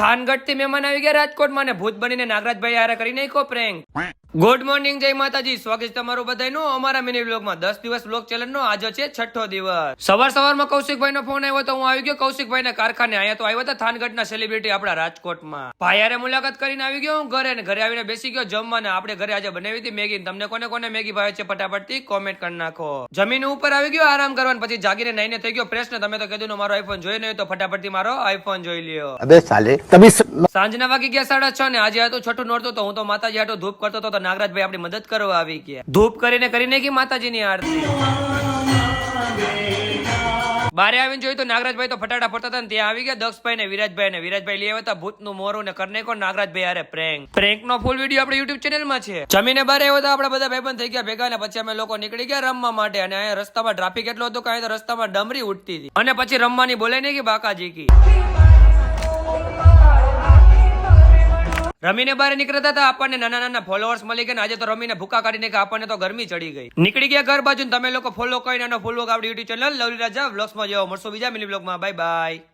થાનગઢ થી મહેમાન આવી ગયા રાજકોટમાં ને ભૂત બનીને નાગરાજભાઈ હારે કરી નાખ્યો પ્રેન્ક. ગુડ મોર્નિંગ, જય માતાજી. સ્વાગત છે તમારું બધાનું અમારા મિની બ્લોગમાં. 10 દિવસ બ્લોગ ચેલેન્જ નો આજે છે 6થો દિવસ. સવારમાં કૌશિકભાઈ નો ફોન આવ્યો તો હું આવી ગયો કૌશિકભાઈ ના કારખાને. અહીંયા તો આવ્યા હતા થાનગઢ ના સેલિબ્રિટી આપણા રાજકોટમાં. ભાઈ હારે મુલાકાત કરીને આવી ગયો હું ઘરે, ને ઘરે આવીને બેસી ગયો જમવાને. આપણે ઘરે આજે બનાવી હતી મેગી. તમને કોને કોને મેગી ભાવે છે ફટાફટ થી કોમેન્ટ કરી નાખો. જમીન ઉપર આવી ગયો આરામ કરવાનું, પછી જાગીને નાઈને થઈ ગયો ફ્રેશ. ને તમે તો કીધું મારો આઈફોન જોઈ નહીં તો ફટાફટ થી મારો આઈફોન જોઈ લ્યો. અબે સાલે તभी સાંજના વાગી ગયા 6:30 ને આજે હતું છઠ્ઠું નોરતું. તો હું તો માતાજી હાટો ધૂપ કરતો હતો તો નાગરાજભાઈ આપણી મદદ કરવા આવી ગયા. ધૂપ કરીને નાખી માતાજીની આરતી. બારે આવીને જોયું તો નાગરાજભાઈ તો ફટાડા ફરતા હતા ને ત્યાં આવી ગયા દક્ષભાઈ ને વિરાજભાઈ લઈ આવ્યા હતા ભૂતનું મોરું ને કરને કો નાગરાજભાઈ હારે પ્રેન્ક નો ફૂલ વિડીયો આપણે યુટ્યુબ ચેનલ માં છે. જમીને બારે આવ્યો તો આપણા બધા ભાઈબંધ થઈ ગયા ભેગા, ને પછી અમે લોકો નીકળી ગયા રમવા માટે. અને અહીંયા રસ્તામાં ટ્રાફિક એટલો હતો કે અહીંયા તો રસ્તામાં ડમરી ઉડતી હતી. અને પછી રમવાની બોલાય નહીં કે બાકાજી કી. રમીને બહાર નીકળતા હતા આપણને નાના ફોલોઅર્સ મળી ગયા. આજે તો રમીને ભૂકા કાઢીને કે આપણને તો ગરમી ચડી ગઈ. નીકળી ગયા ઘર બાજુ. તમે લોકો ફોલો કરીને ફૂલ આપણી યુટ્યુબ ચેનલ લવલી રાજા વ્લોગ્સમાં જાઓ. મળશું બીજા મિની બ્લોગમાં. Bye bye.